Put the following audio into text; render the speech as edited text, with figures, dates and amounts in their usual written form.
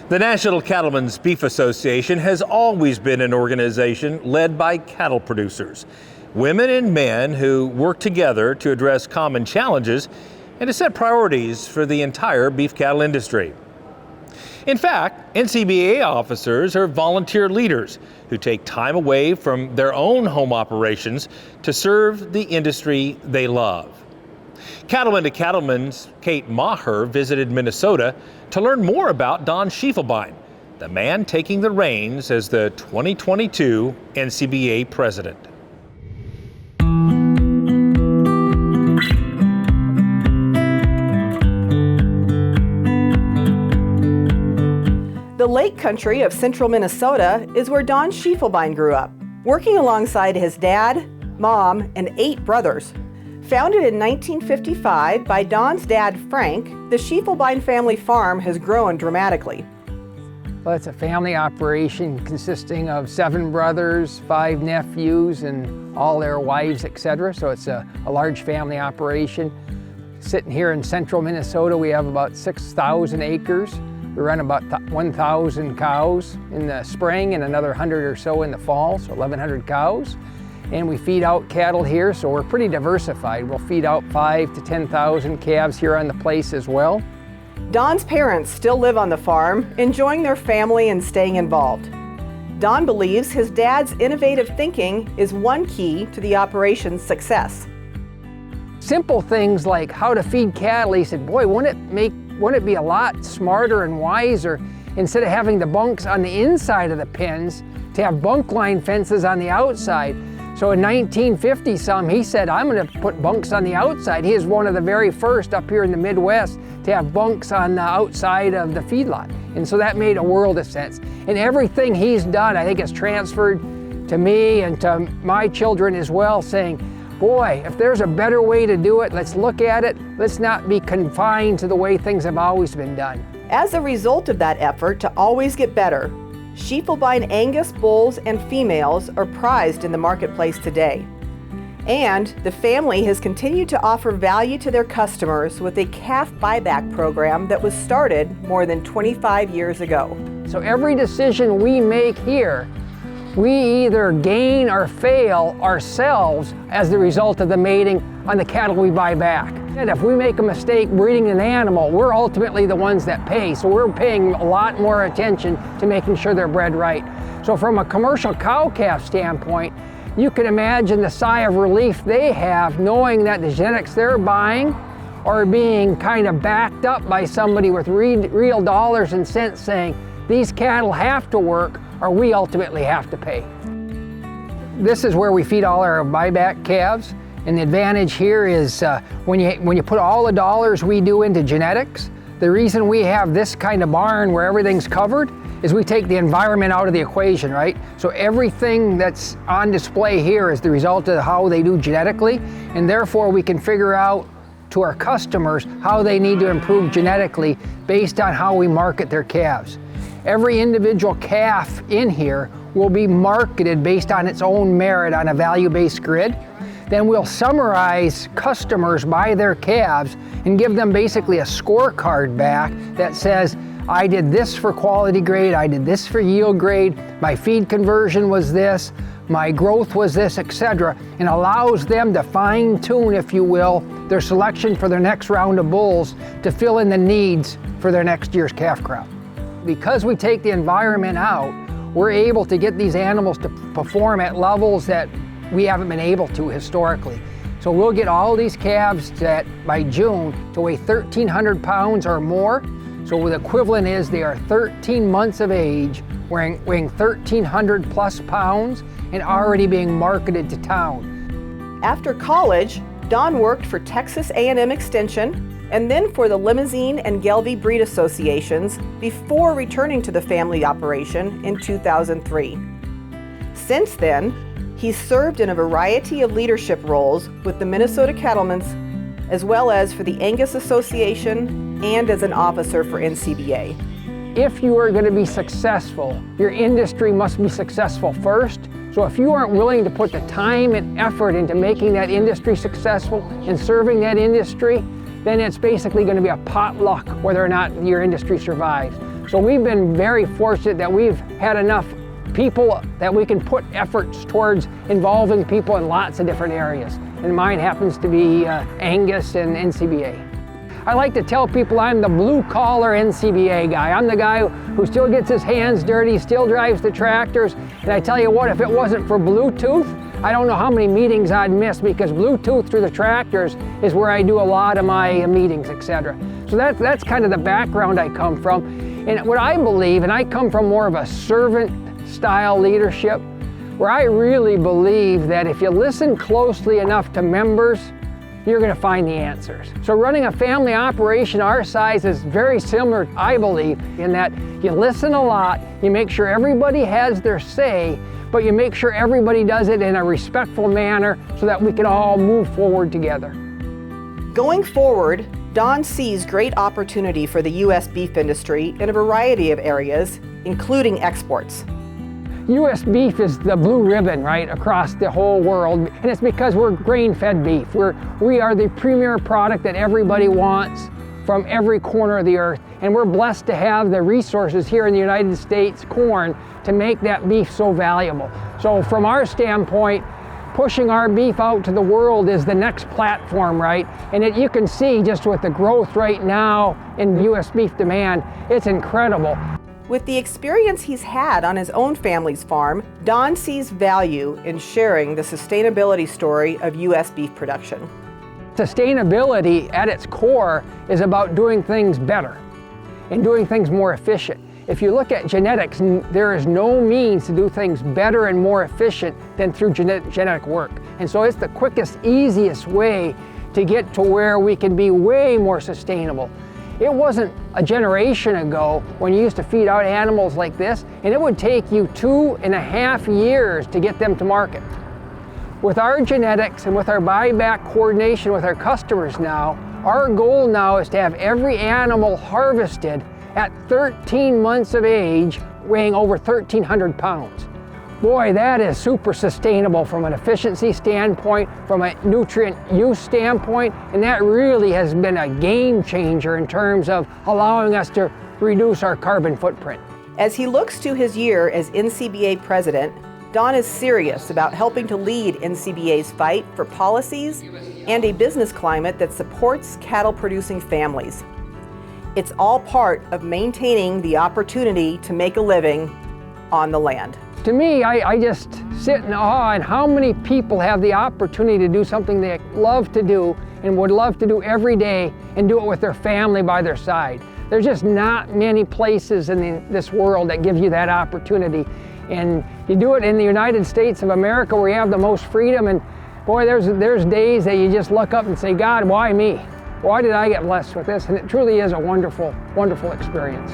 The National Cattlemen's Beef Association has always been an organization led by cattle producers, women and men who work together to address common challenges and to set priorities for the entire beef cattle industry. In fact, NCBA officers are volunteer leaders who take time away from their own home operations to serve the industry they love. Cattleman to Cattleman's Kate Maher visited Minnesota to learn more about Don Schiefelbein, the man taking the reins as the 2022 NCBA president. The lake country of central Minnesota is where Don Schiefelbein grew up, working alongside his dad, mom, and 8 brothers. Founded in 1955 by Don's dad, Frank, the Schiefelbein family farm has grown dramatically. Well, it's a family operation consisting of 7 brothers, 5 nephews, and all their wives, etc. So it's a large family operation. Sitting here in central Minnesota, we have about 6,000 acres. We run about 1,000 cows in the spring and another 100 or so in the fall, so 1,100 cows. And we feed out cattle here, so we're pretty diversified. We'll feed out 5,000 to 10,000 calves here on the place as well. Don's parents still live on the farm, enjoying their family and staying involved. Don believes his dad's innovative thinking is one key to the operation's success. Simple things like how to feed cattle, he said, boy, wouldn't it be a lot smarter and wiser, instead of having the bunks on the inside of the pens, to have bunk line fences on the outside. So in 1950-some, he said, I'm going to put bunks on the outside. He is one of the very first up here in the Midwest to have bunks on the outside of the feedlot. And so that made a world of sense. And everything he's done, I think, has transferred to me and to my children as well, saying, boy, if there's a better way to do it, let's look at it. Let's not be confined to the way things have always been done. As a result of that effort to always get better, Schiefelbein Angus bulls and females are prized in the marketplace today. And the family has continued to offer value to their customers with a calf buyback program that was started more than 25 years ago. So every decision we make here, we either gain or fail ourselves as the result of the mating on the cattle we buy back. And if we make a mistake breeding an animal, we're ultimately the ones that pay. So we're paying a lot more attention to making sure they're bred right. So from a commercial cow-calf standpoint, you can imagine the sigh of relief they have knowing that the genetics they're buying are being kind of backed up by somebody with real dollars and cents saying, these cattle have to work or we ultimately have to pay. This is where we feed all our buyback calves. And the advantage here is when you put all the dollars we do into genetics, the reason we have this kind of barn where everything's covered is we take the environment out of the equation, right? So everything that's on display here is the result of how they do genetically, and therefore we can figure out to our customers how they need to improve genetically based on how we market their calves. Every individual calf in here will be marketed based on its own merit on a value-based grid. Then we'll summarize customers by their calves and give them basically a scorecard back that says, I did this for quality grade, I did this for yield grade, my feed conversion was this, my growth was this, etc., and allows them to fine-tune, if you will, their selection for their next round of bulls to fill in the needs for their next year's calf crop. Because we take the environment out, we're able to get these animals to perform at levels that we haven't been able to historically. So we'll get all these calves that by June to weigh 1,300 pounds or more. So the equivalent is they are 13 months of age, weighing 1,300 plus pounds and already being marketed to town. After college, Don worked for Texas A&M Extension and then for the Limousine and Gelbvieh Breed Associations before returning to the family operation in 2003. Since then, he's served in a variety of leadership roles with the Minnesota Cattlemen's, as well as for the Angus Association and as an officer for NCBA. If you are going to be successful, your industry must be successful first. So if you aren't willing to put the time and effort into making that industry successful and serving that industry, then it's basically going to be a potluck whether or not your industry survives. So we've been very fortunate that we've had enough people that we can put efforts towards involving people in lots of different areas. And mine happens to be Angus and NCBA. I like to tell people I'm the blue-collar NCBA guy. I'm the guy who still gets his hands dirty, still drives the tractors, and I tell you what, if it wasn't for Bluetooth, I don't know how many meetings I'd miss, because Bluetooth through the tractors is where I do a lot of my meetings, etc. So that's kind of the background I come from. And what I believe, and I come from more of a servant-style leadership, where I really believe that if you listen closely enough to members, you're going to find the answers. So running a family operation our size is very similar, I believe, in that you listen a lot, you make sure everybody has their say, but you make sure everybody does it in a respectful manner so that we can all move forward together. Going forward, Don sees great opportunity for the U.S. beef industry in a variety of areas, including exports. U.S. beef is the blue ribbon, right, across the whole world, and it's because we're grain-fed beef. We are the premier product that everybody wants from every corner of the earth, and we're blessed to have the resources here in the United States, corn, to make that beef so valuable. So from our standpoint, pushing our beef out to the world is the next platform, right? And you can see just with the growth right now in U.S. beef demand, it's incredible. With the experience he's had on his own family's farm, Don sees value in sharing the sustainability story of U.S. beef production. Sustainability at its core is about doing things better and doing things more efficient. If you look at genetics, there is no means to do things better and more efficient than through genetic work. And so it's the quickest, easiest way to get to where we can be way more sustainable. It wasn't a generation ago when you used to feed out animals like this, and it would take you 2.5 years to get them to market. With our genetics and with our buyback coordination with our customers now, our goal now is to have every animal harvested at 13 months of age, weighing over 1,300 pounds. Boy, that is super sustainable from an efficiency standpoint, from a nutrient use standpoint, and that really has been a game changer in terms of allowing us to reduce our carbon footprint. As he looks to his year as NCBA president, Don is serious about helping to lead NCBA's fight for policies and a business climate that supports cattle-producing families. It's all part of maintaining the opportunity to make a living on the land. To me, I just sit in awe at how many people have the opportunity to do something they love to do and would love to do every day and do it with their family by their side. There's just not many places in this world that give you that opportunity. And you do it in the United States of America, where you have the most freedom, and boy, there's days that you just look up and say, God, why me? Why did I get blessed with this? And it truly is a wonderful, wonderful experience.